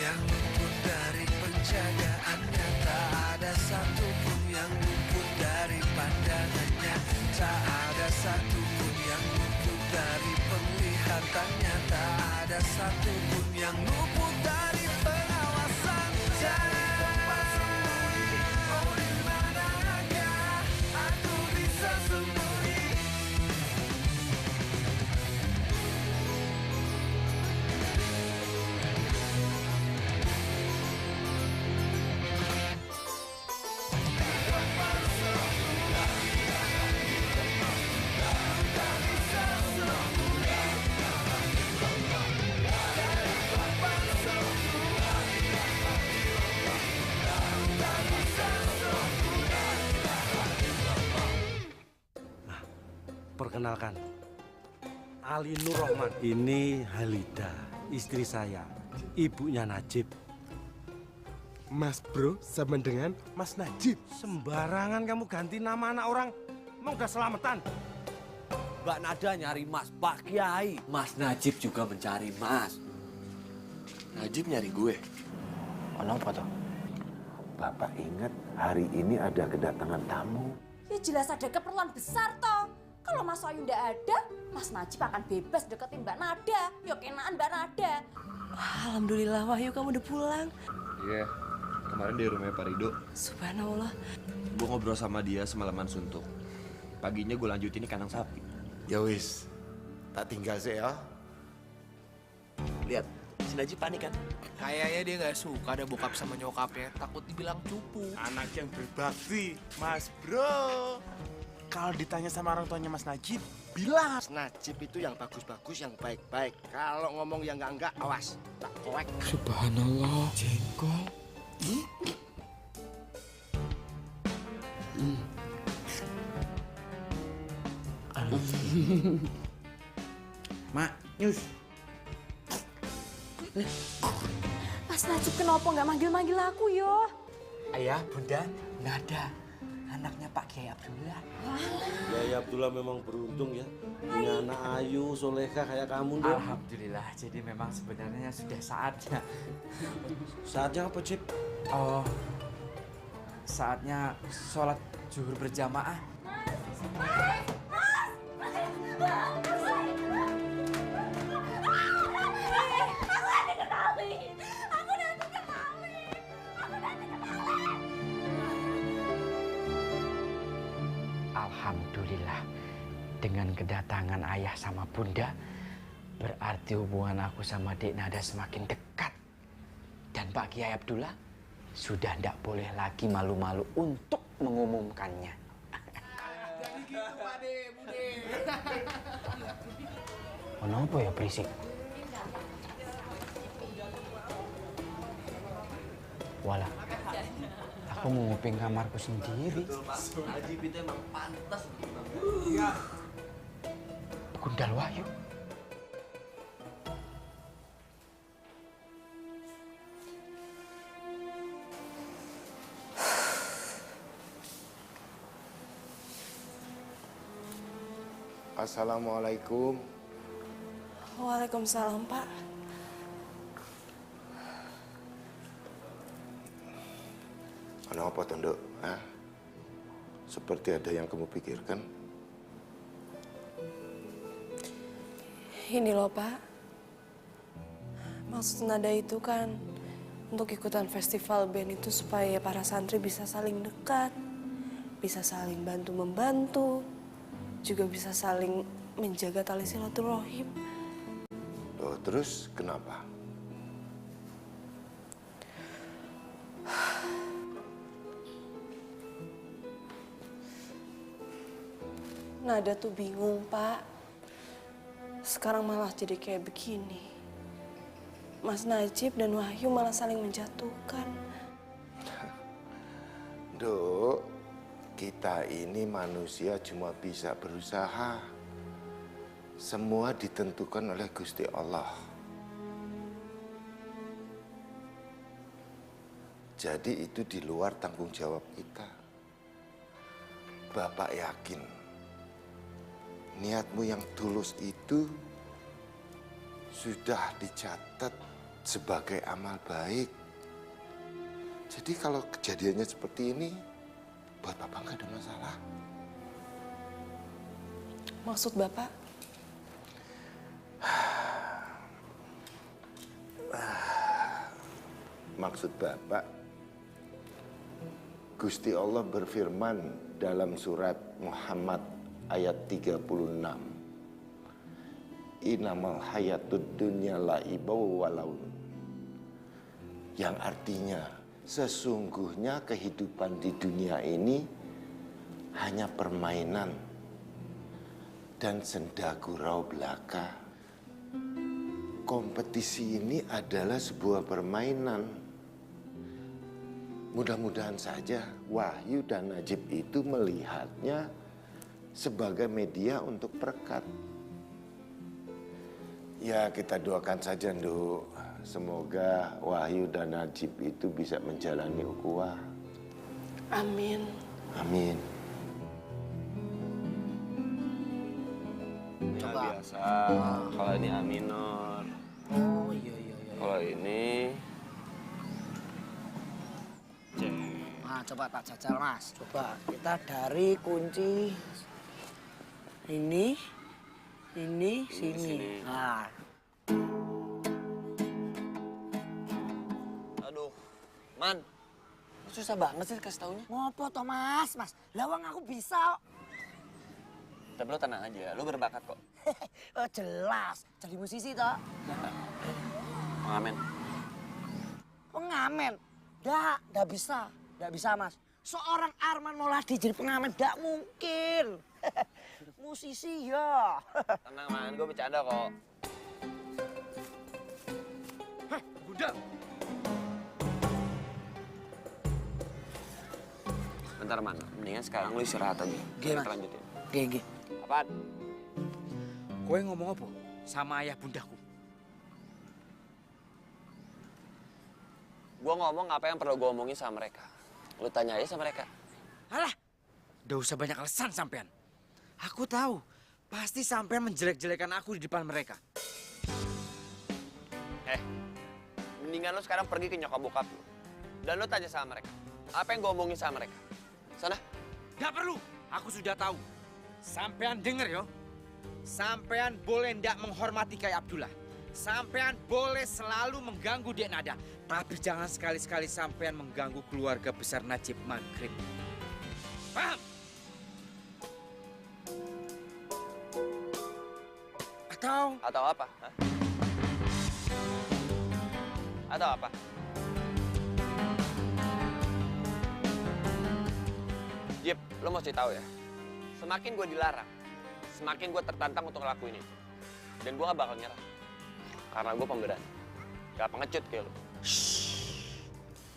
yang luput dari penjagaannya, tak ada satupun yang luput dari pandangannya, tak ada satupun yang luput dari penglihatannya, tak ada satupun yang luput dari pengawasannya. Oh, di manakah aku bisa sembunyi? Perkenalkan, Ali Nur Rahman. Ini Halida, istri saya, ibunya Najib. Mas Bro sama dengan Mas Najib. Sembarangan kamu ganti nama anak orang, emang udah selamatan? Mbak Nada nyari Mas, Pak Kiai. Mas Najib juga mencari Mas. Najib nyari gue. Kenapa toh? Bapak ingat hari ini ada kedatangan tamu. Ya jelas ada keperluan besar toh. Kalau Mas Wahyu ndak ada, Mas Najib akan bebas deketin Mbak Nada. Yo kenaan Mbak Nada. Alhamdulillah Wahyu kamu udah pulang. Iya, kemarin di rumahnya Pak Rido. Subhanallah. Gue ngobrol sama dia semalaman suntuk. Paginya gue lanjutin di kandang sapi. Ya wis, tak tinggal sih ya. Lihat, si Najib panik kan? Kayaknya dia nggak suka ada bokap sama nyokapnya, takut dibilang cupu. Anak yang berbakti, Mas Bro. Kalau ditanya sama orang tuanya Mas Najib, bilang. Mas Najib itu yang bagus-bagus, yang baik-baik. Kalau ngomong yang enggak, awas. Tak koek. Subhanallah, jengkol. Mak, nyus. Mas Najib kenapa nggak manggil-manggil aku yo? Ayah, Bunda, Nada, anaknya Pak Kiai Abdullah. Kiai Abdullah memang beruntung ya, punya anak ayu, soleha kayak kamu dong. Alhamdulillah, jadi memang sebenarnya sudah saatnya. Saatnya apa, Cip? Oh, saatnya sholat zuhur berjamaah. Alhamdulillah, dengan kedatangan ayah sama bunda, berarti hubungan aku sama Dek Nada semakin dekat. Dan Pak Kiai Abdullah sudah tidak boleh lagi malu-malu untuk mengumumkannya. Jadi gitu Pak De, Bude. Kenapa ya berisik? Walah, aku mau nguping kamarku sendiri. Najib itu emang pantas. Gundal Wahyu. Assalamualaikum. Waalaikumsalam Pak. Kenapa tunduk? Hah? Seperti ada yang kamu pikirkan. Ini loh Pak. Maksud Nada itu kan untuk ikutan festival band itu supaya para santri bisa saling dekat, bisa saling bantu-membantu, juga bisa saling menjaga tali silaturahim. Loh, terus kenapa? Nada tuh bingung, Pak. Sekarang malah jadi kayak begini. Mas Najib dan Wahyu malah saling menjatuhkan. Dok, kita ini manusia cuma bisa berusaha. Semua ditentukan oleh Gusti Allah. Jadi itu di luar tanggung jawab kita. Bapak yakin niatmu yang tulus itu sudah dicatat sebagai amal baik. Jadi kalau kejadiannya seperti ini, buat Papa nggak ada masalah. Maksud Bapak? Maksud Bapak, Gusti Allah berfirman dalam surat Muhammad ayat 36. Innamal hayatud dunya la'ibau walaun. Yang artinya, sesungguhnya kehidupan di dunia ini hanya permainan dan senda gurau belaka. Kompetisi ini adalah sebuah permainan. Mudah-mudahan saja Wahyu dan Najib itu melihatnya sebagai media untuk berkat. Ya, kita doakan saja, Nduk. Semoga Wahyu dan Najib itu bisa menjalani ukhuwah. Amin. Amin. Coba. Biasa. Kalau ini A minor. Oh iya. Kalau ini C. Nah, coba tak jajal Mas. Coba kita dari kunci ini, sini. Nah. Aduh, Man, susah banget sih kasih taunya. Ngopo toh Mas? Lawang aku bisa. Tapi lo tenang aja, lo berbakat kok. Oh, jelas, jadi musisi toh. Pengamen. Pengamen? Nggak bisa Mas. Seorang Arman Mauladi jadi pengamen, nggak mungkin. Musisi ya. Tenang Man, gue bercanda kok. Heh, Bunda. Bentar Man, mendingan sekarang lo istirahat aja. Gimana? Kita lanjutin. Oke. Apaan? Kowe ngomong apa sama ayah bundaku? Gue ngomong apa yang perlu gue omongin sama mereka. Lo tanya aja sama mereka. Alah, udah usah banyak alasan sampean. Aku tahu, pasti sampean menjelek-jelekan aku di depan mereka. Mendingan lo sekarang pergi ke nyokap bokap lo. Dan lo tanya sama mereka. Apa yang gue omongin sama mereka? Sana. Gak perlu, aku sudah tahu. Sampean denger yo. Sampean boleh ndak menghormati kayak Abdullah. Sampean boleh selalu mengganggu Dek Nada. Tapi jangan sekali-sekali sampean mengganggu keluarga besar Najib Maghrib. Paham? Atau apa? Hah? Atau apa? Jip, lo mesti tahu ya. Semakin gue dilarang, semakin gue tertantang untuk ngelakuin itu. Dan gue gak bakal nyerah. Karena gue pemberani. Gak pengecut kayak lo. Shh,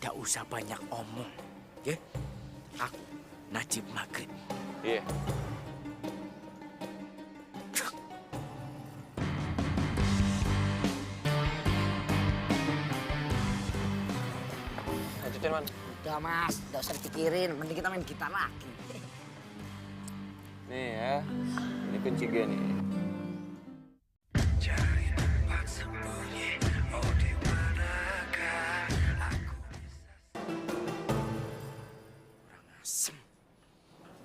gak usah banyak omong, ya? Aku Najib Maghrib. Iya. Lanjutin, Man. Udah Mas, nggak usah dipikirin. Mending kita main gitar lagi. Nih ya, ini kunci G nih. Cari tempat sembunyi, oh di manakah aku Asem.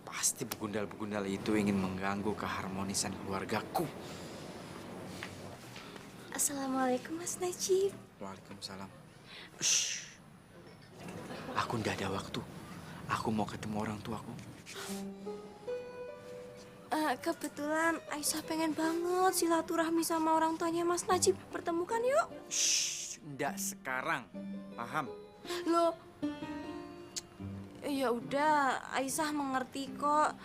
Pasti begundal-begundal itu ingin mengganggu keharmonisan keluargaku. Assalamualaikum Mas Najib. Waalaikumsalam. Shh. Aku ndak ada waktu. Aku mau ketemu orang tuaku. Kebetulan Aisyah pengen banget silaturahmi sama orang tuanya Mas Najib. Pertemukan yuk. Shh, ndak sekarang. Paham? Loh, ya udah, Aisyah mengerti kok.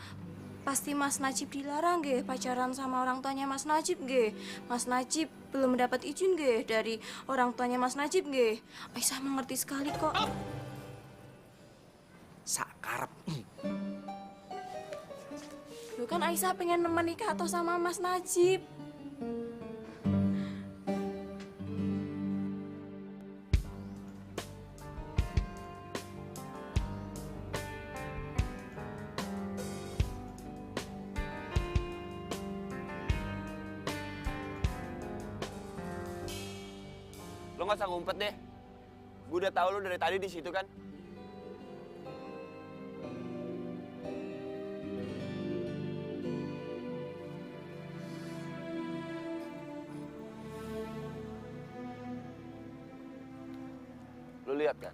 Pasti Mas Najib dilarang nggih pacaran sama orang tuanya Mas Najib nggih. Mas Najib belum mendapat izin nggih dari orang tuanya Mas Najib nggih. Aisyah mengerti sekali kok. Sakarep. Loh kan Aisyah pengen menikah atau sama Mas Najib. Lo Lo nggak usah ngumpet deh. Gue udah tahu lo dari tadi di situ kan. Lo lihat kan,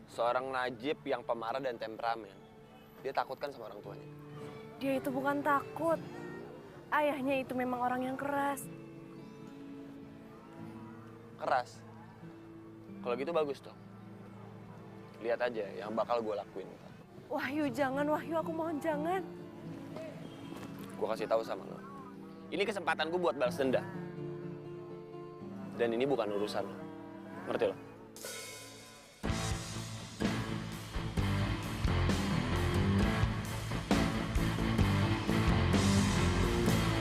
seorang Najib yang pemarah dan temperamen, dia takut kan sama orang tuanya. Dia itu bukan takut. Ayahnya itu memang orang yang keras. Keras? Kalau gitu bagus dong. Lihat aja yang bakal gue lakuin. Wahyu, jangan Wahyu, aku mohon jangan. Gue kasih tahu sama lo. Ini kesempatan gue buat balas dendam. Dan ini bukan urusan lo. Ngerti lo?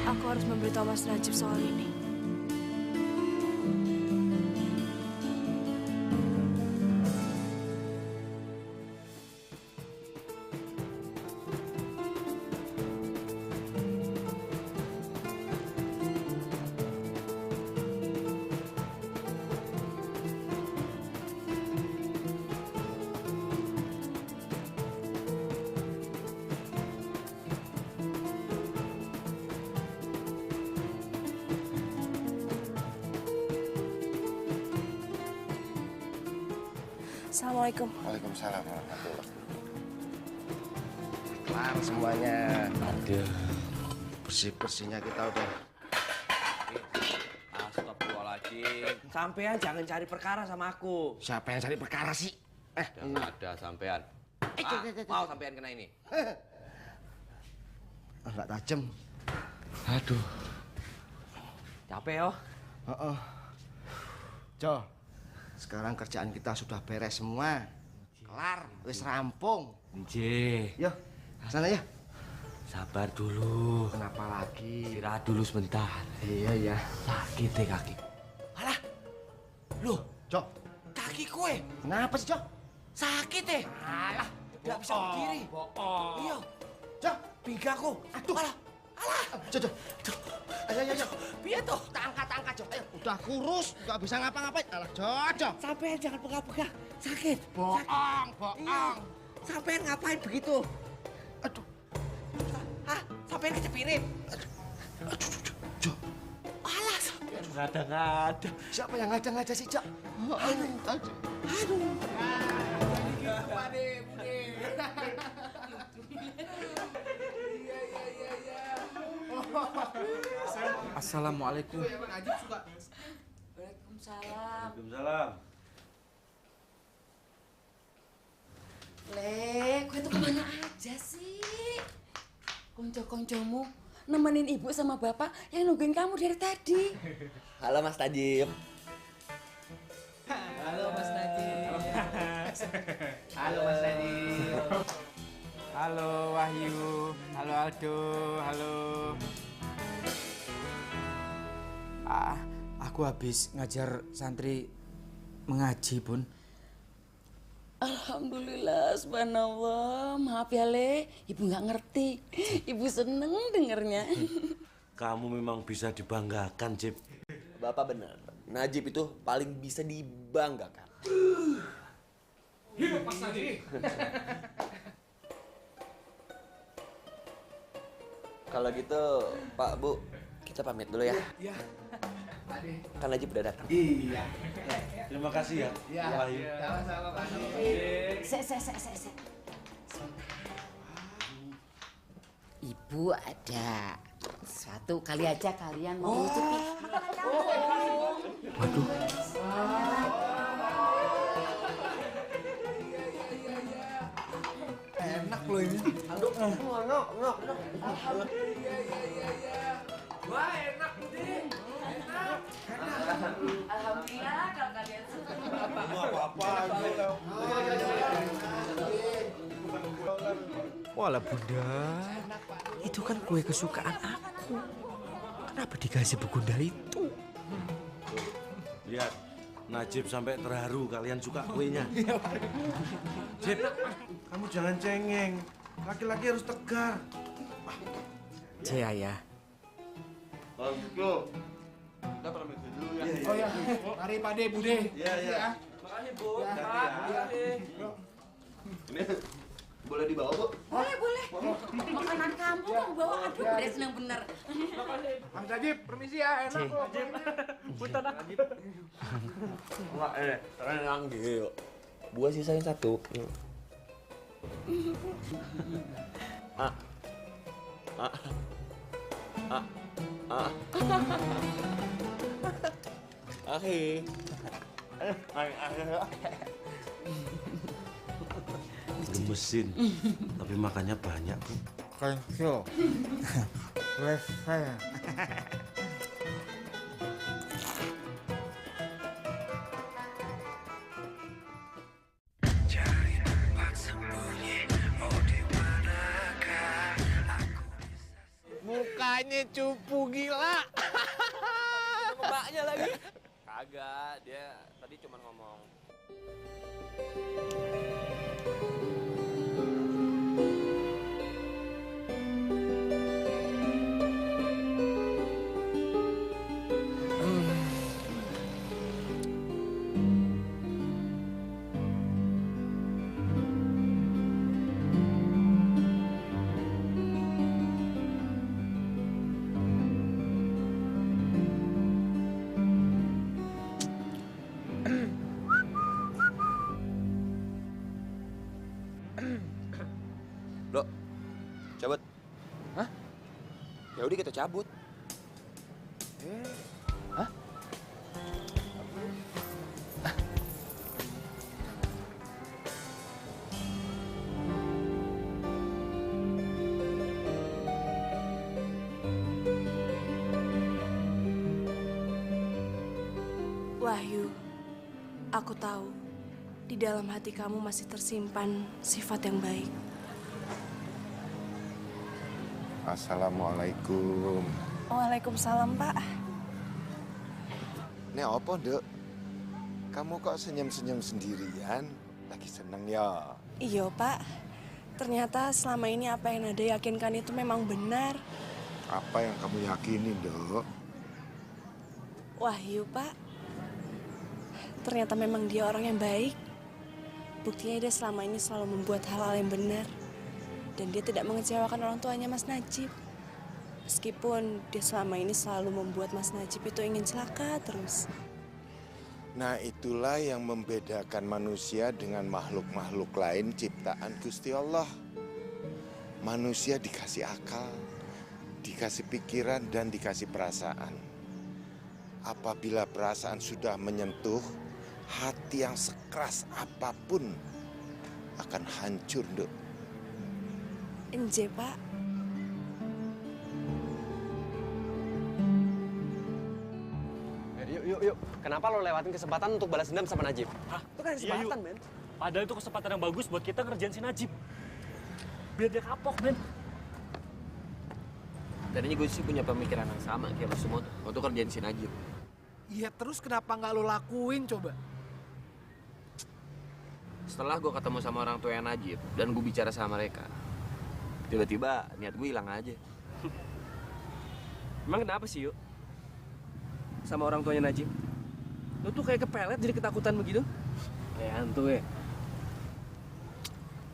Aku harus memberitahu Mas Najib soal ini. Assalamualaikum. Waalaikumsalam warahmatullahi. Kelar semuanya. Aduh, bersih-bersihnya kita udah. Astagfirullahaladzim. Sampean jangan cari perkara sama aku. Siapa yang cari perkara sih? Jangan ada sampean. Mau sampean kena ini. Enggak tajam. Aduh. Capek yo. Jo, sekarang kerjaan kita sudah beres semua. Kelar, wis rampung. Nje. Yo, sana ya. Sabar dulu. Kenapa lagi? Istirahat dulu sebentar. Iya. Sakit deh kaki. Alah. Loh, Jo. Kaki kue. Kenapa sih, Jo? Sakit deh. Alah, Nggak bisa berdiri. bohong. Iya. Jo, Pinggaku. aduh. Alah. Jo. Ayo. Piye toh? Angkat, Jo. Ayo, udah kurus, nggak bisa ngapa-ngapain. Alah, Jo. Sampean jangan pegang-pegang. Sakit. Bohong. Iya. Sampean ngapain begitu? Aduh. Hah? Sampean kecepirit? Aduh, Jo. Alah, sampean ngada-ngada. Siapa yang ngada-ngada sih, Jo? Aduh. Assalamualaikum. Waalaikumsalam. Waalaikumsalam. Kowe tuh kemana aja sih? Konco-koncomu nemenin ibu sama bapak yang nungguin kamu dari tadi. Halo Mas Najib. Halo Mas Najib. Halo Mas Najib. Halo Wahyu. Halo Aldo. Halo. Aku habis ngajar santri mengaji, Bun. Alhamdulillah, subhanallah. Maaf ya, Le. Ibu nggak ngerti. Ibu seneng dengernya. Kamu memang bisa dibanggakan, Jip. Bapak benar. Najib itu paling bisa dibanggakan. Hidup Mas Najib. Kalau gitu, Pak, Bu, kita pamit dulu ya. Iya. Kan Najib udah datang. Iya. Terima kasih ya. Iya. Wahyu. Sama-sama Pak Najib. Se. Ibu ada sesuatu, kali aja kalian mau cuti. Makan aja. Waduh. Enak loh ini. Aduh, ngok. Wah, enak Budi. Enak. Alhamdulillah kalau kalian suka. Walah Bunda, itu kan kue kesukaan aku. Kenapa dikasih begunda itu? Lihat, Najib sampai terharu kalian suka kuenya. Jip, kamu jangan cengeng. Laki-laki harus tegar. Ayah. Kalau gitu, kita pamit dulu ya. Oh ya, mari Pak De, Bude. Iya. Makasih Bu. Ini boleh dibawa, Bu? Boleh. Makanan kamu mau bawa, aduh udah seneng bener. Kang Sajib, permisi ya, enak kok. Punten ah. Enggak, tenang gitu. Gua sisain satu. Gemesin, tapi makannya banyak, Bu. Kecil. Selesai. Cari tempat sembunyi, oh di manakah aku Mukanya cupu gila. Mbaknya lagi. Kagak, dia tadi cuma ngomong. Lo, cabut. Hah? Ya udah kita cabut. Hah? Wahyu, aku tahu di dalam hati kamu masih tersimpan sifat yang baik. Assalamualaikum. Waalaikumsalam, Pak. Ini apa, Dek? Kamu kok senyum-senyum sendirian? Lagi seneng ya? Iya, Pak. Ternyata selama ini apa yang Nada yakinkan itu memang benar. Apa yang kamu yakini, Dek? Wahyu, Pak. Ternyata memang dia orang yang baik. Buktinya dia selama ini selalu membuat hal-hal yang benar. Dan dia tidak mengecewakan orang tuanya Mas Najib. Meskipun dia selama ini selalu membuat Mas Najib itu ingin celaka terus. Nah, itulah yang membedakan manusia dengan makhluk-makhluk lain ciptaan Gusti Allah. Manusia dikasih akal, dikasih pikiran, dan dikasih perasaan. Apabila perasaan sudah menyentuh, hati yang sekeras apapun akan hancur, Dek. Enje, Pak. Yuk. Kenapa lo lewatin kesempatan untuk balas dendam sama Najib? Hah? Itu kan kesempatan, men. Padahal itu kesempatan yang bagus buat kita ngerjain si Najib. Biar dia kapok, men. Tadinya gue sih punya pemikiran yang sama kayak lo semua tuh, untuk kerjain si Najib. Iya, terus kenapa nggak lo lakuin coba? Setelah gue ketemu sama orang tua Najib dan gue bicara sama mereka, tiba-tiba niat gue hilang aja. Emang kenapa sih, yuk? Sama orang tuanya Najib? Lo tuh kayak kepelet jadi ketakutan begitu? Kayak hantu ya?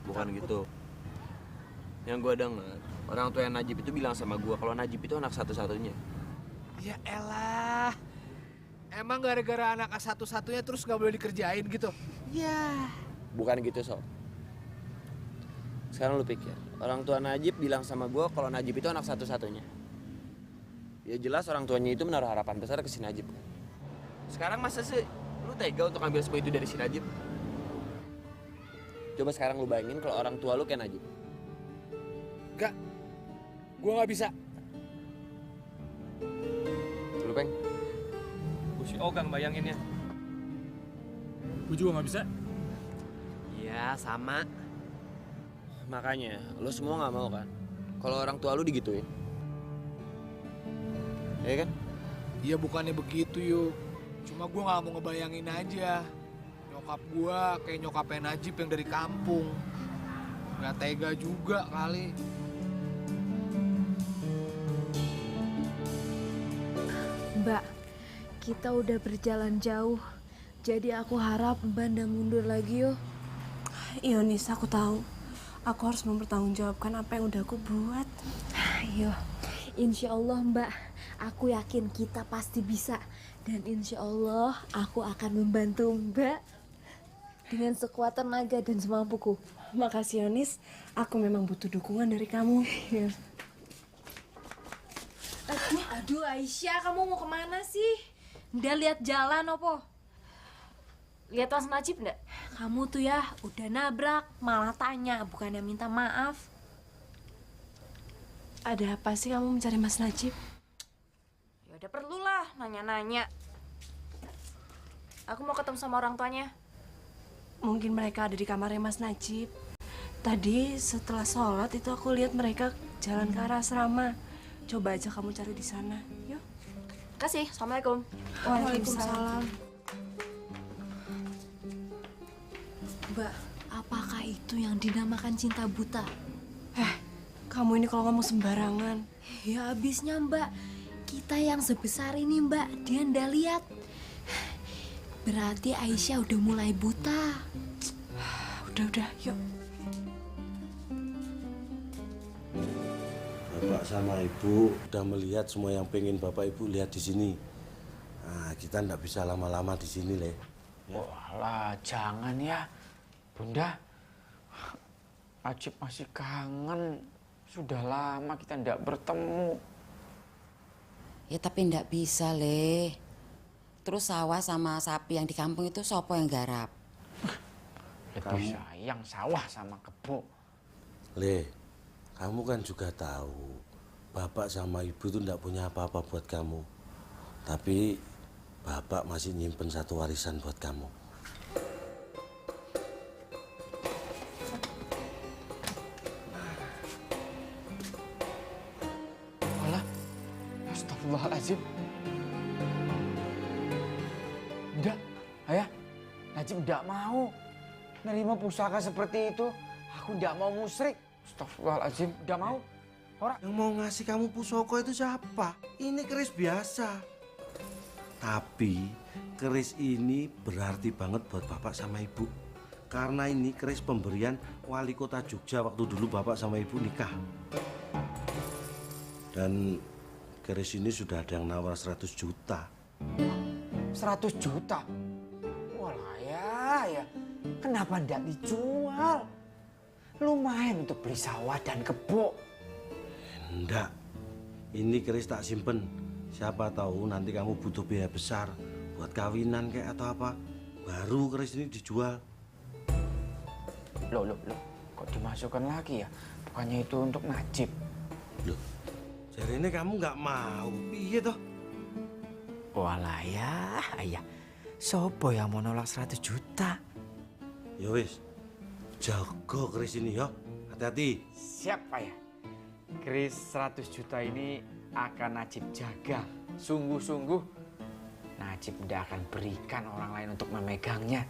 Bukan gitu. Yang gue denger, orang tua Najib itu bilang sama gue kalau Najib itu anak satu-satunya. Ya elah. Emang gara-gara anak satu-satunya terus nggak boleh dikerjain gitu? Ya. Bukan gitu, Sob. Sekarang lu pikir, orang tua Najib bilang sama gue kalau Najib itu anak satu-satunya. Ya jelas orang tuanya itu menaruh harapan besar ke si Najib. Sekarang masa sih lu tega untuk ambil semua itu dari si Najib? Coba sekarang lu bayangin kalau orang tua lu kayak Najib. Enggak. Gua nggak bisa. Lu, Peng? Gue si Ogang bayanginnya. Gue juga nggak bisa. Iya, sama. Makanya, lu semua nggak mau kan? Kalau orang tua lu digituin. Iya kan? Iya, bukannya begitu, yuk. Cuma gua nggak mau ngebayangin aja. Nyokap gua kayak nyokapnya Najib yang dari kampung. Nggak tega juga kali. Mbak, kita udah berjalan jauh. Jadi aku harap Mbak ndak mundur lagi yo. Iya Nis, aku tahu. Aku harus mempertanggungjawabkan apa yang udah aku buat. Ayo, insya Allah Mbak, aku yakin kita pasti bisa. Dan insya Allah aku akan membantu Mbak dengan sekuat tenaga dan semampuku. Makasih Yonis, aku memang butuh dukungan dari kamu. Aduh Aisyah, kamu mau kemana sih? Ndak lihat jalan opo? Lihat Mas Najib ndak? Kamu tuh ya udah nabrak, malah tanya, bukannya minta maaf. Ada apa sih kamu mencari Mas Najib? Ya udah perlulah nanya-nanya. Aku mau ketemu sama orang tuanya. Mungkin mereka ada di kamarnya Mas Najib. Tadi setelah sholat itu aku lihat mereka jalan ke arah asrama. Coba aja kamu cari di sana. Yuk. Kasih. Assalamualaikum. Waalaikumsalam. Mbak, apakah itu yang dinamakan cinta buta? Kamu ini kalau ngomong sembarangan. Ya habisnya Mbak, kita yang sebesar ini Mbak, dia ndak lihat. Berarti Aisyah udah mulai buta. Udah, yuk. Bapak sama Ibu udah melihat semua yang pengen Bapak Ibu lihat di sini. Nah, kita ndak bisa lama-lama di sini, Le. Walah, jangan ya. Bunda, Najib masih kangen. Sudah lama kita ndak bertemu. Ya tapi ndak bisa, Le. Terus sawah sama sapi yang di kampung itu sopo yang garap? Lebih sayang sawah sama kebo. Le, kamu kan juga tahu Bapak sama Ibu itu ndak punya apa-apa buat kamu. Tapi Bapak masih nyimpen satu warisan buat kamu. Astagfirullahaladzim. Enggak, ayah. Najib enggak mau nerima pusaka seperti itu. Aku enggak mau musyrik. Astagfirullahaladzim, enggak mau. Orang yang mau ngasih kamu pusaka itu siapa? Ini keris biasa. Tapi keris ini berarti banget buat Bapak sama Ibu. Karena ini keris pemberian wali kota Jogja waktu dulu Bapak sama Ibu nikah. Dan keris ini sudah ada yang nawar 100 juta. 100 juta? Walah ya. Kenapa enggak dijual? Lumayan untuk beli sawah dan kebo. Enggak. Ini keris tak simpen. Siapa tahu nanti kamu butuh biaya besar buat kawinan kayak atau apa. Baru keris ini dijual. Loh. Kok dimasukkan lagi ya? Bukannya itu untuk Najib. Loh. Jadi ini kamu nggak mau, iya toh? Walah ya, ayah. Sopo yang mau nolak 100 juta? Ya wis, jago keris ini ya, hati-hati. Siap ayah. Keris 100 juta ini akan Najib jaga. Sungguh-sungguh Najib tidak akan berikan orang lain untuk memegangnya.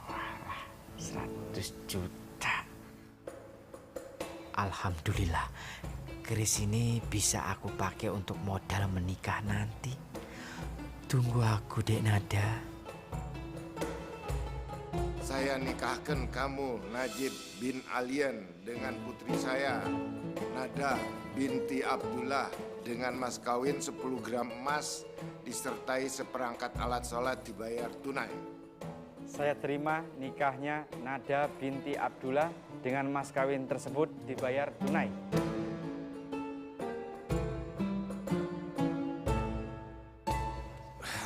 Walah, 100 juta. Alhamdulillah. Keris ini bisa aku pakai untuk modal menikah nanti. Tunggu aku, Dek Nada. Saya nikahkan kamu, Najib bin Alien, dengan putri saya, Nada binti Abdullah, dengan mas kawin 10 gram emas, disertai seperangkat alat sholat dibayar tunai. Saya terima nikahnya Nada binti Abdullah dengan mas kawin tersebut dibayar tunai.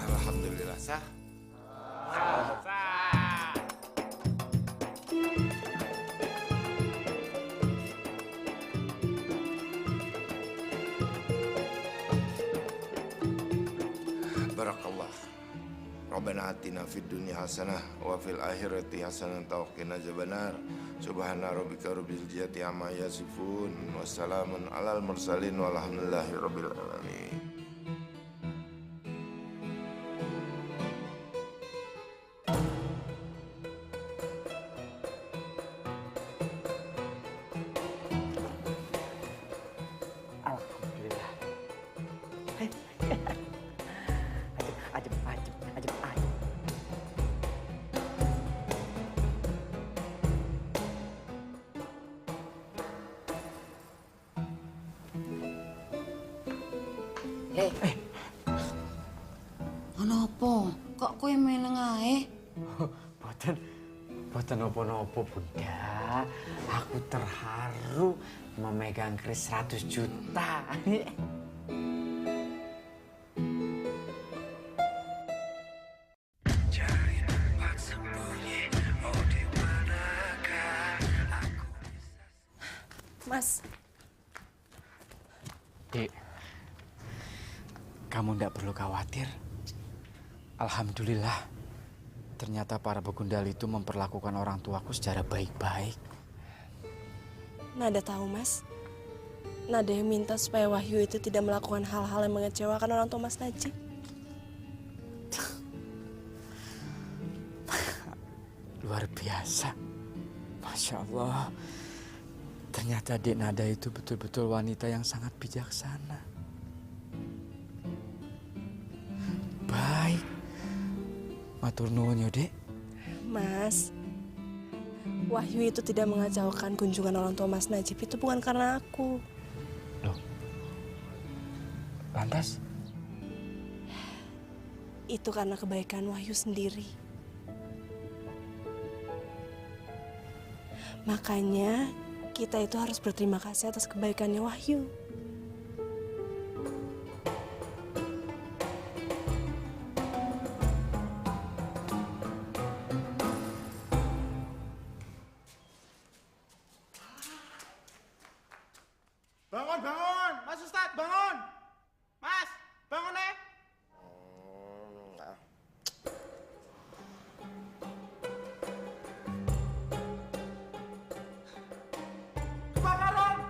Alhamdulillah sah. Barakallah. Rabbana atina fid dunya hasanah wa fil akhirati hasanah wa qina adzabannar. Subhana rabbika rabbil izzati amma yasifun wa salamun alal mursalin walhamdulillahi rabbil alamin. Ono apa? Kok kowe meneng ae? Boten nopo-nopo, Bunda. Aku terharu memegang kris 100 juta. Cari tempat sembunyi, oh di manakah aku Mas, Dek, kamu ndak perlu khawatir. Alhamdulillah, ternyata para begundal itu memperlakukan orang tuaku secara baik-baik. Nada tahu, Mas. Nada yang minta supaya Wahyu itu tidak melakukan hal-hal yang mengecewakan orang tua Mas Najib. Luar biasa. Masya Allah. Ternyata Dek Nada itu betul-betul wanita yang sangat bijaksana. Baik. Matur nuwun ya, Dek. Mas, Wahyu itu tidak mengacaukan kunjungan orang tua Mas Najib itu bukan karena aku. Loh? Lantas? Itu karena kebaikan Wahyu sendiri. Makanya kita itu harus berterima kasih atas kebaikannya Wahyu. Bangun! Mas Ustadz, bangun! Mas, bangun nih! Kebakaran!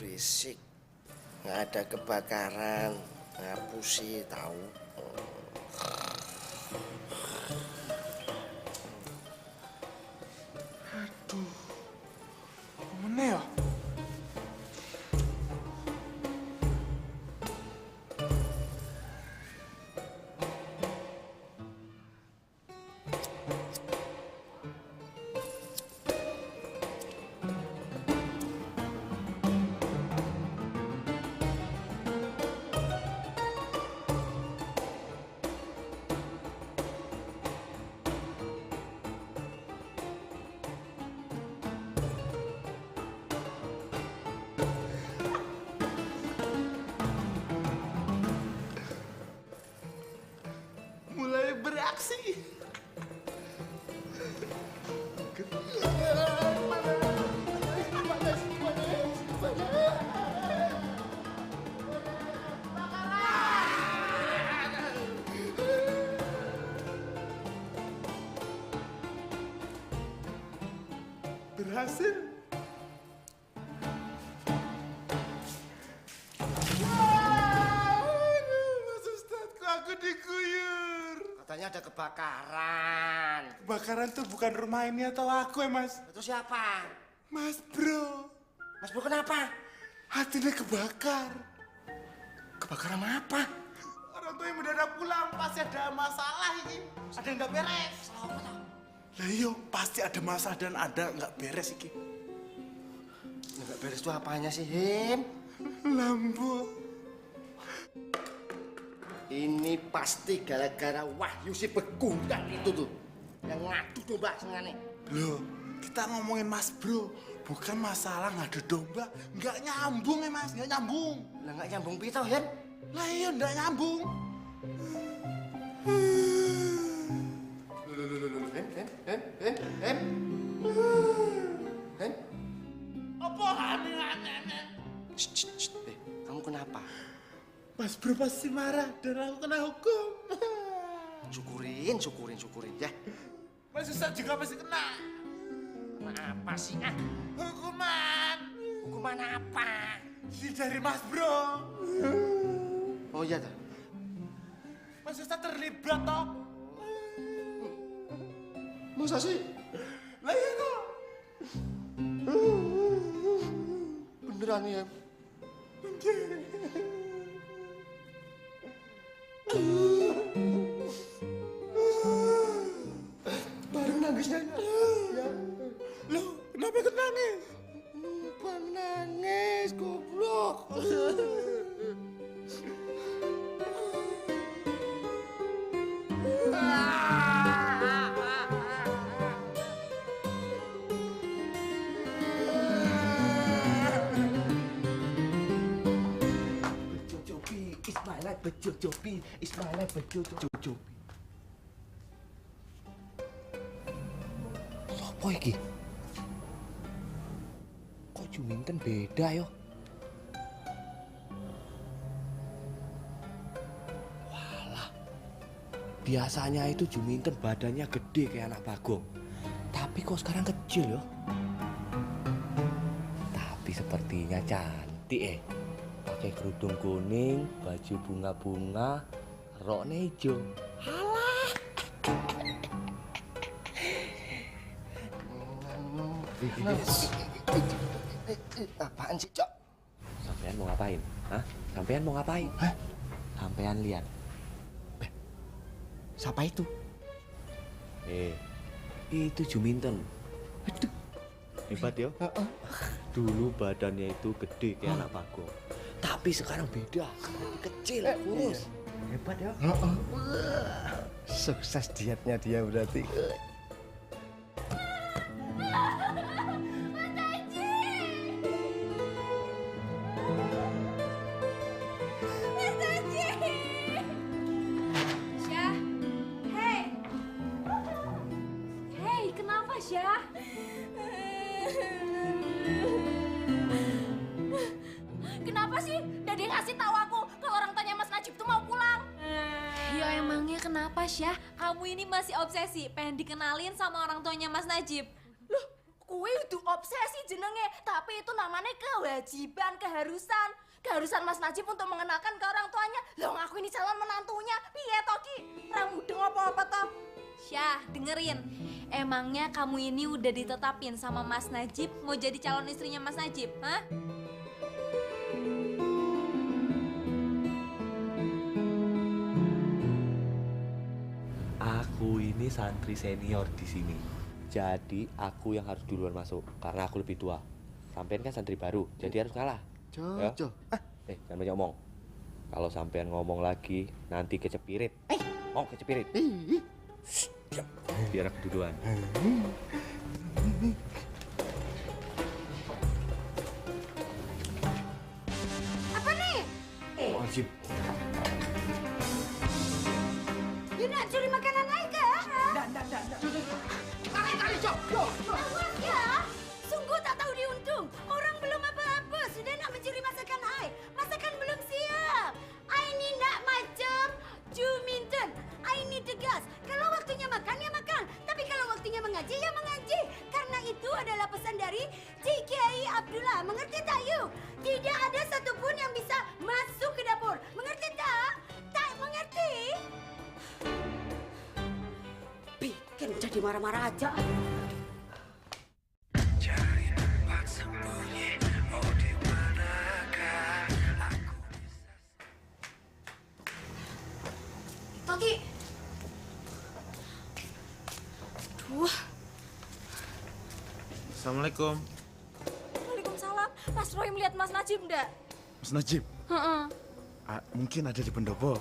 Berisik. Nggak ada kebakaran. Ngapusi tahu. Aduh, mana ya? Mulai beraksi. Berhasil. Mas Ustadz, kok aku diguyur? Katanya ada kebakaran. Kebakaran tuh bukan rumah ini atau aku ya, Mas? Itu siapa? Mas Bro. Mas Bro kenapa? Hatinya kebakar. Kebakaran apa? Orang tua yang mendadak pulang pasti ada masalah ini. Ada yang nggak beres. Lah iya, pasti ada masalah dan ada nggak beres iki. Nggak beres itu apanya sih, Him? Lampu. Ini pasti gara-gara Wahyu si begundal itu tuh. Yang ngadu domba sengane. Loh, kita ngomongin Mas Bro. Bukan masalah ngadu domba. Nggak nyambung ya, Mas. Nggak nyambung. Lah nggak nyambung pito, Him? Lah iya, nggak nyambung. Him? Apa aneh-aneh? Kamu kenapa? Mas Bro pasti marah dan aku kena hukum. Syukurin ya. Mas Ustadz juga pasti kena. Apa sih? Hukuman. Hukuman apa? Si dari Mas Bro. Oh iya dah. Mas Ustadz terlibat toh. Masa sih? Lah iya toh. Beneran ya? Baru nangisnya ya. Loh, kenapa ikut nangis? Lupa bejo jobi, Ismail bejo jobi. Sopo iki? Kok Juminten beda yo? Walah. Biasanya itu Juminten badannya gede kayak anak Bagong. Tapi kok sekarang kecil yo? Tapi sepertinya cantik pakai kerudung kuning, baju bunga-bunga, roknya hijau. Halah. Apaan sih, Cok? Sampean mau ngapain? Hah? Sampean mau ngapain? Hah? Sampean lihat. Siapa itu? Itu Juminten. Aduh. Hebat ya? Dulu badannya itu gede kayak anak Bagong. Tapi sekarang beda. Kecil, kurus. Hebat ya? Sukses dietnya dia berarti. Syah. Kenapa sih Dede ngasih tahu aku kalau orang tuanya Mas Najib tuh mau pulang? Ya emangnya kenapa Syah? Kamu ini masih obsesi pengen dikenalin sama orang tuanya Mas Najib. Loh, kue itu obsesi jenenge, tapi itu namanya kewajiban, keharusan. Keharusan Mas Najib untuk mengenalkan ke orang tuanya. Loh, aku ini calon menantunya. Piye toh Ki? Ra mudeng apa-apa toh? Syah, dengerin. Emangnya kamu ini udah ditetapin sama Mas Najib mau jadi calon istrinya Mas Najib, hah? Aku ini santri senior di sini. Jadi aku yang harus duluan masuk karena aku lebih tua. Sampean kan santri baru, jadi harus kalah. Jojo. Jangan banyak ngomong. Kalau sampean ngomong lagi nanti kecepirit. Mau kecepirit. Biar aku duluan. Apa nih? Wajib. You nak curi makanan Aika? Tarik, Jok. Awas ya. Sungguh tak tahu diuntung. Orang belum apa-apa sudah nak mencuri masakan Ai. Masakan belum siap. Ai ni nak macam Juminten. Ai ni tegas. Kalau waktunya makan ya makan. Tapi kalau waktunya mengaji ya mengaji. Karena itu adalah pesan dari Cik Kiai Abdullah. Mengerti tak you? Tidak ada satupun yang bisa masuk ke dapur. Mengerti tak? Tak mengerti? Bikin jadi marah-marah aja. Cari tempat sembunyi, oh di manakah aku Toki. Duh. Assalamualaikum. Waalaikumsalam. Mas Roy melihat Mas Najib enggak? Mas Najib? Mungkin ada di pendopo.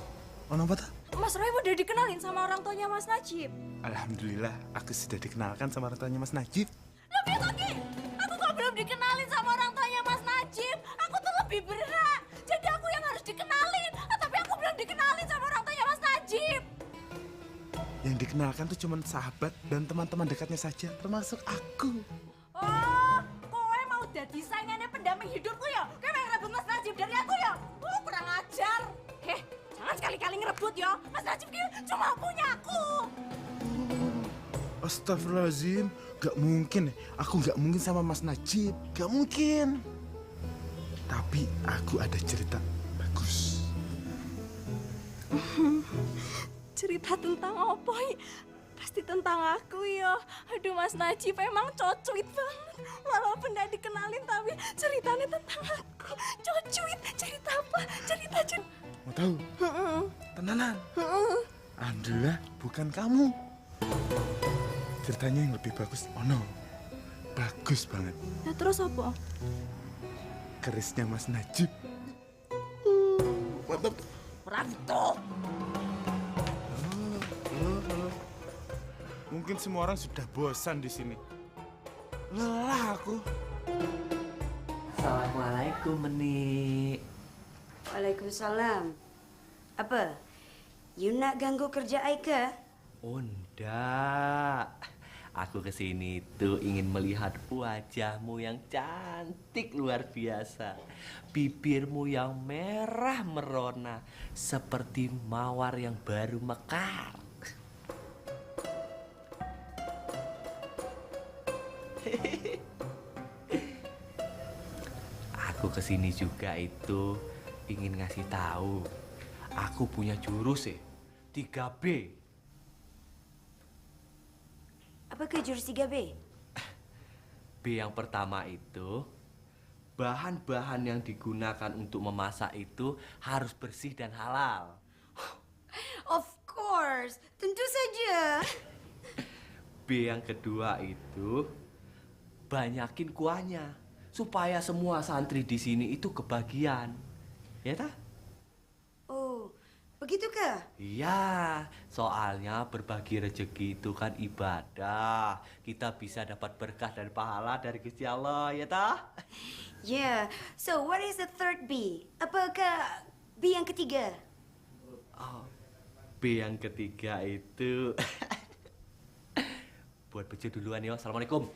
Oh, apa tak? Mas Roy udah dikenalin sama orang tuanya Mas Najib. Alhamdulillah, aku sudah dikenalkan sama orang tuanya Mas Najib. Lebih Toki, aku kok belum dikenalin sama orang tuanya Mas Najib. Aku tuh lebih berhak. Jadi aku yang harus dikenalin. Tapi aku belum dikenalin sama orang tuanya Mas Najib. Yang dikenalkan tuh cuma sahabat dan teman-teman dekatnya saja, termasuk aku. Oh, kowe mau jadi saingannya pendamping hidupku ya? Kowe yang rebut Mas Najib dari aku ya? Kurang ajar. Jangan sekali-kali ngerebut ya. Mas Najib cuma punya aku. Astagfirullahaladzim, gak mungkin. Aku gak mungkin sama Mas Najib, gak mungkin. Tapi aku ada cerita bagus. Cerita tentang apa? Pasti tentang aku ya. Aduh Mas Najib emang cocuit banget. Walaupun gak dikenalin tapi ceritanya tentang aku. Cocuit, cerita apa? Cerita. Mau tahu? Tenanan. Alhamdulillah bukan kamu. Ceritanya yang lebih bagus. Oh no, bagus banget. Ya terus apa? Kerisnya Mas Najib. Mantap. Ranto. Halo. Mungkin semua orang sudah bosan di sini. Lelah aku. Assalamualaikum, Menik. Waalaikumsalam. Apa? You nak ganggu kerja Aika? Oh, ndak. Aku kesini tuh ingin melihat wajahmu yang cantik luar biasa. Bibirmu yang merah merona seperti mawar yang baru mekar. Aku kesini juga itu ingin ngasih tahu. Aku punya jurus 3B. Apa ke jurus 3B? B yang pertama itu, bahan-bahan yang digunakan untuk memasak itu harus bersih dan halal. Of course, tentu saja. B yang kedua itu, banyakin kuahnya supaya semua santri di sini itu kebagian. Ya tah? Oh, begitukah? Iya, soalnya berbagi rezeki itu kan ibadah. Kita bisa dapat berkah dan pahala dari Gusti Allah, ya tah? Yeah, so what is the third B? Apakah B yang ketiga? Oh, B yang ketiga itu buat bejo duluan ya. Assalamualaikum.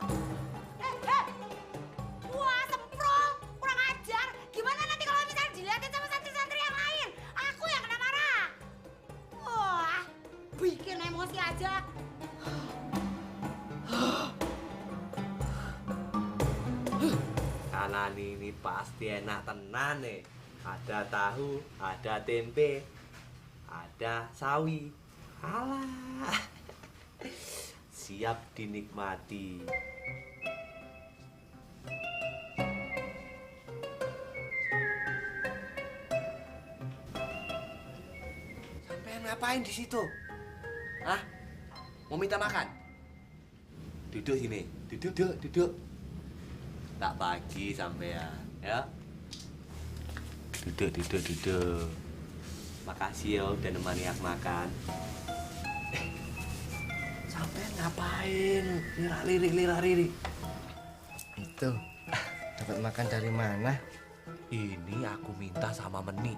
Wah, semprong! Kurang ajar! Gimana nanti kalau misalnya dilihatin sama santri-santri yang lain? Aku yang kena marah! Wah, bikin emosi aja! Kanan ini pasti enak tenan nih. Ada tahu, ada tempe, ada sawi. Alah, siap dinikmati. Sampai ngapain di situ? Hah? Mau minta makan? Duduk sini, duduk. Tak pagi sampean, ya. Duduk. Makasih ya udah nemani aku makan. Sampean ngapain? Lirik. Itu, dapat makan dari mana? Ini aku minta sama Meni.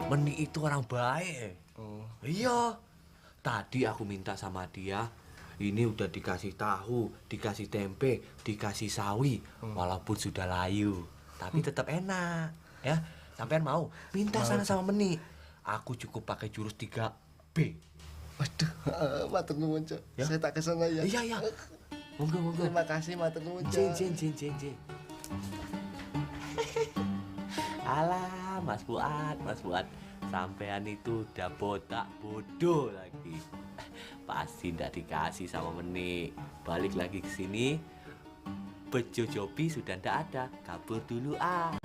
Meni itu orang baik. Oh. Iya. Tadi aku minta sama dia. Ini udah dikasih tahu, dikasih tempe, dikasih sawi. Walaupun sudah layu, tapi tetap enak. Ya, sampean mau? Minta sana sama Meni. Aku cukup pakai jurus 3B. Waduh, matur nuwun, Cok. Ya? Saya tak kesana ya. Iya. Monggo. Terima kasih, matur nuwun, Cok. Jeng. Alah, Mas Fuad. Sampean itu udah botak bodoh lagi. Pasti ndak dikasih sama Meni. Balik lagi ke sini. Bejo Jobi sudah ndak ada. Kabur dulu ah.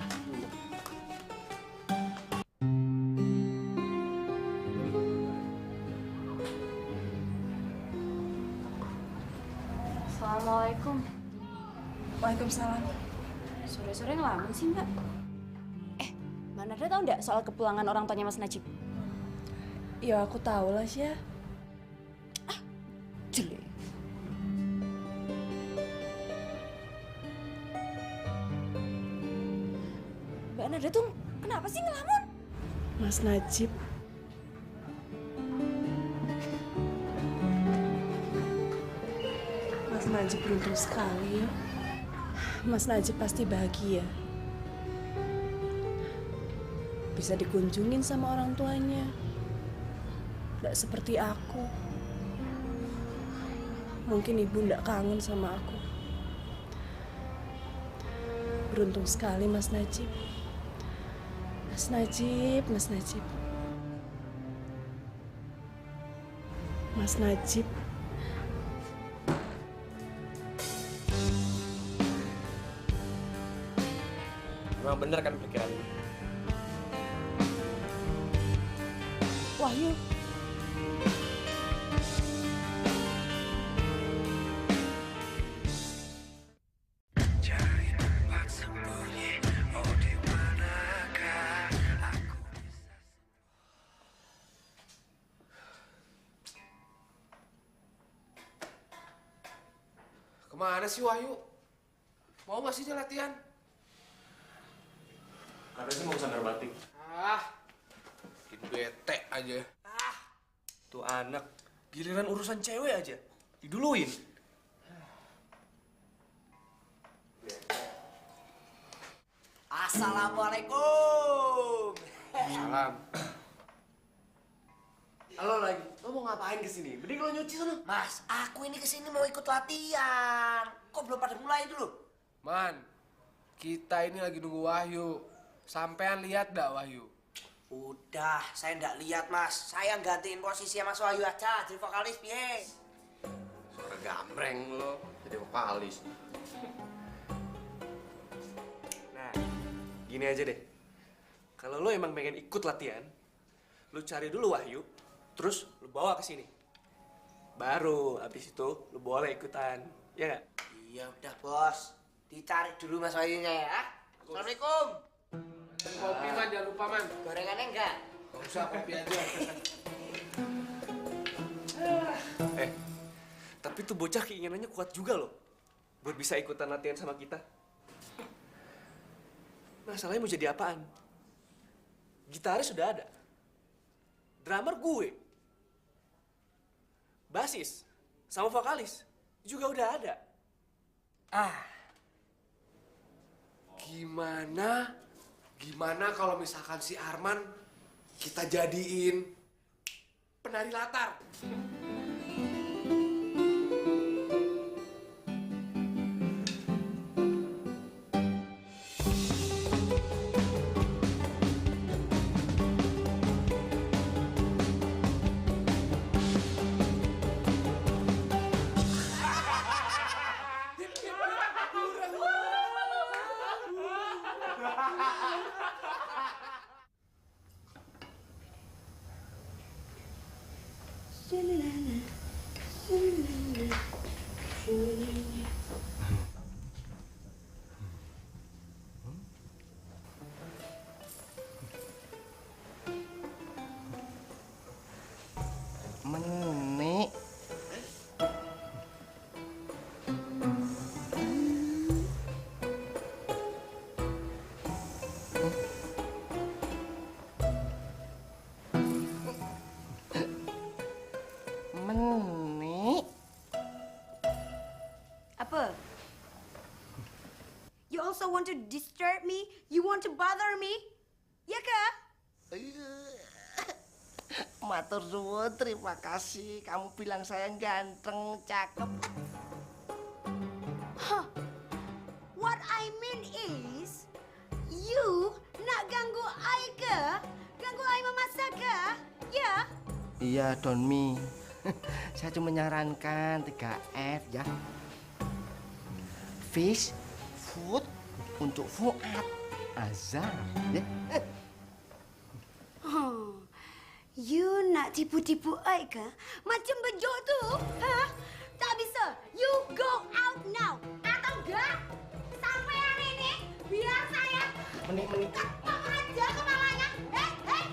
Assalamualaikum. Waalaikumsalam. Sore-sore ngelamun sih, Mbak. Mbak Nada tahu nggak soal kepulangan orang tuanya Mas Najib? Ya aku tahu lah, Syah. Jelek. Mbak Nada tuh kenapa sih ngelamun? Mas Najib. Mas Najib beruntung sekali ya. Mas Najib pasti bahagia. Bisa dikunjungin sama orang tuanya. Nggak seperti aku. Mungkin ibu nggak kangen sama aku. Beruntung sekali Mas Najib. Mas Najib. Mas Najib. Memang bener kan pikiran lu? Wahyu. Kemana sih Wahyu? Mau nggak sih dia latihan? Katanya mau sandar batik. Ah, bikin bete aja. aja. Tuh anak, giliran urusan cewek aja diduluin. Assalamualaikum. Salam. Halo lagi, lo mau ngapain kesini? Mending lo nyuci sana. Mas, aku ini kesini mau ikut latihan. Kok belum pada mulai dulu? Man, kita ini lagi nunggu Wahyu. Sampean lihat dak Wahyu? Udah, saya nggak lihat mas. Saya gantiin posisi Mas Wahyu aja, jadi vokalis piye. Suara gambreng lo, jadi vokalis. Nah, gini aja deh. Kalau lo emang pengen ikut latihan, lo cari dulu Wahyu, terus lo bawa ke sini. Baru abis itu lo boleh ikutan, ya nggak? Iya udah bos, dicari dulu Mas Wahyunya ya. Assalamualaikum. Kopi man, jangan lupa man. Gorengannya enggak? Gak usah, kopi aja. Tapi tuh bocah keinginannya kuat juga loh, buat bisa ikutan latihan sama kita. Masalahnya mau jadi apaan? Gitaris sudah ada, drummer gue, basis, sama vokalis juga udah ada. Gimana kalau misalkan si Arman kita jadiin penari latar? Menik. Menik. Apa? You also want to disturb me? You want to bother me? Ya kah? Matur suwun, terima kasih. Kamu bilang saya ganteng, cakep. Huh. What I mean is, you nak ganggu I ke? Ganggu I memasak ke? Ya? Iya, Don Mi. Saya cuma menyarankan 3F ya. Fish, food untuk Fuad. Azar, ya. You nak tipu-tipu I ke? Macam bejo tu? Hah? Tak bisa. You go out now. Atau enggak? Sampai hari ini, biar saya Menik. ketok aja kepalanya. Hei,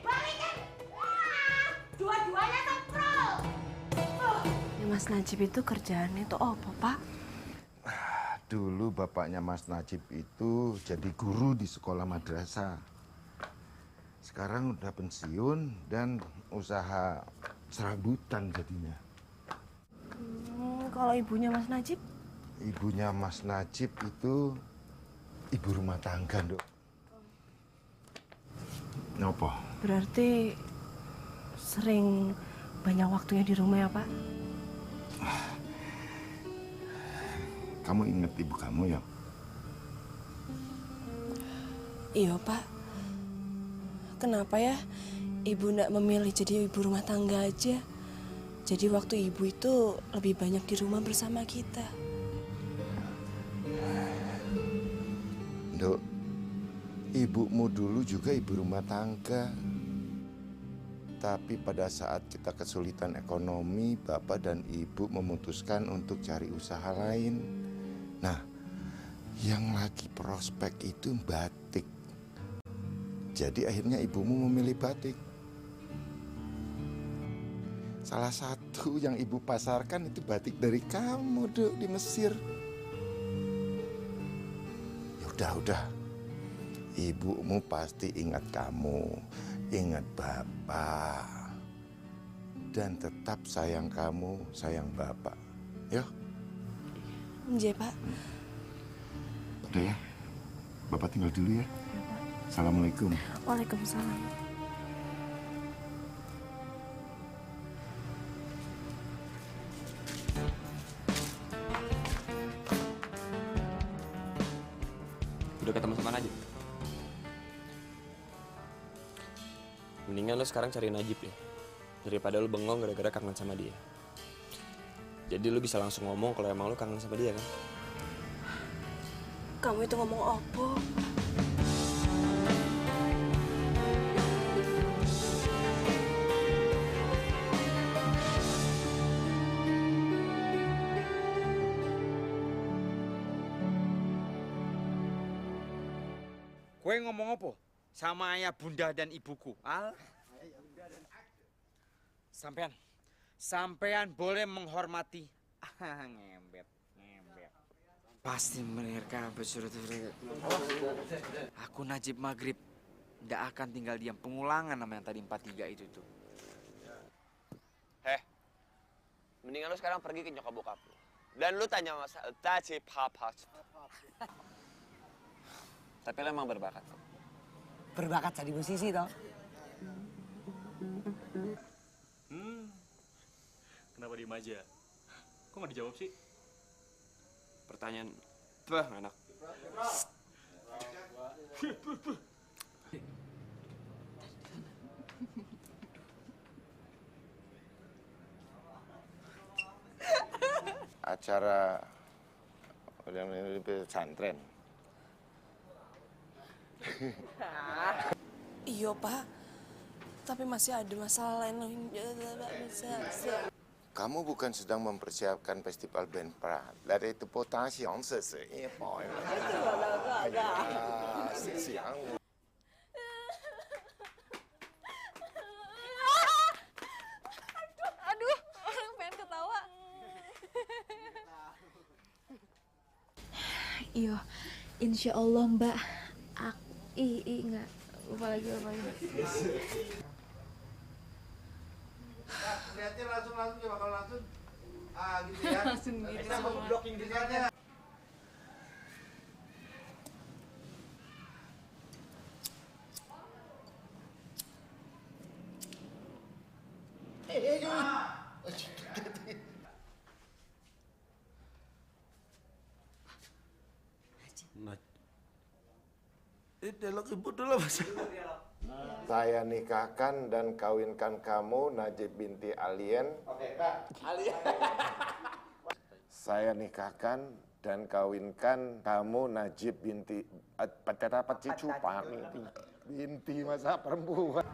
balikin. Wah, dua-duanya semprol. Ya Mas Najib itu kerjaannya itu apa, Pak? Dulu bapaknya Mas Najib itu jadi guru di sekolah madrasah. Sekarang udah pensiun dan usaha serabutan jadinya. Kalau ibunya Mas Najib? Ibunya Mas Najib itu ibu rumah tangga, Dok. Ngopo? Berarti sering banyak waktunya di rumah ya, Pak? Kamu inget ibu kamu ya? Iya, Pak. Kenapa ya ibu nggak memilih jadi ibu rumah tangga aja? Jadi waktu ibu itu lebih banyak di rumah bersama kita. Dok, ibumu dulu juga ibu rumah tangga. Tapi pada saat kita kesulitan ekonomi, bapak dan ibu memutuskan untuk cari usaha lain. Nah, yang lagi prospek itu batik. Jadi akhirnya ibumu memilih batik. Salah satu yang ibu pasarkan itu batik dari kamu, Dok, di Mesir. Ya udah. Ibumu pasti ingat kamu. Ingat Bapak. Dan tetap sayang kamu, sayang Bapak. Ya? Iya, Pak. Udah ya? Bapak tinggal dulu ya. Assalamualaikum. Waalaikumsalam. Udah ketemu sama Najib? Mendingan lo sekarang cari Najib deh. Daripada lo bengong gara-gara kangen sama dia. Jadi lo bisa langsung ngomong kalau emang lo kangen sama dia kan? Kamu itu ngomong apa? Kowe ngomong apa? Sama ayah, bunda, dan ibuku. Al? Sampean boleh menghormati. Ngembet. Pasti mereka bersurat. Aku Najib Maghrib. Nggak akan tinggal diam. Pengulangan nama yang tadi 43 itu tuh. Mendingan lo sekarang pergi ke nyokap bokap lo. Dan lo tanya masalah Najib Papa. Tapi lo emang berbakat. Berbakat jadi musisi toh. Kenapa diem aja? Kok nggak dijawab sih? Pertanyaan, enak. Acara yang ini pesantren. Iya, Pak. Tapi masih ada masalah lain yang bisa. Kamu bukan sedang mempersiapkan festival band pra. Dari itu potasi yang sesuai. Aduh, pengen ketawa. Iya, insya Allah Mbak. Enggak, lupa lagi. Lihatnya langsung coba kalau langsung. Gitu ya. Langsung gitu. Bisa blocking desainnya. Dialog ibu dulu Mas. Saya nikahkan dan kawinkan kamu Najib binti Alien. Oke, Pak. Alien. Saya nikahkan dan kawinkan kamu Najib binti apa cicu Pak binti masa perempuan.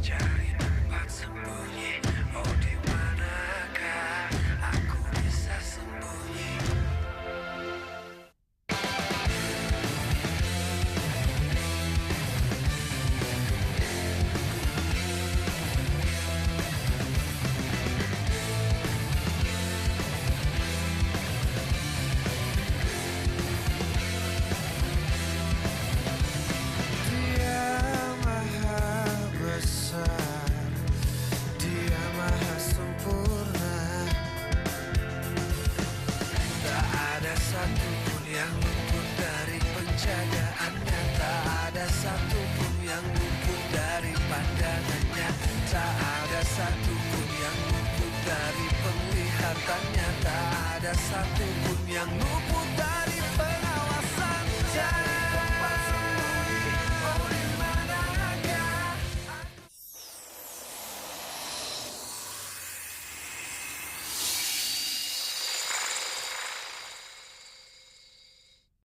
Cari tempat sembunyi, oh di manakah aku bisa sembunyi? Dia maha besar, dia maha sempurna. Tak ada satupun yang luput dari penjagaannya. Tak ada satupun yang luput dari pandangannya. Tak ada satupun yang luput dari penglihatannya. Tak ada satupun yang luput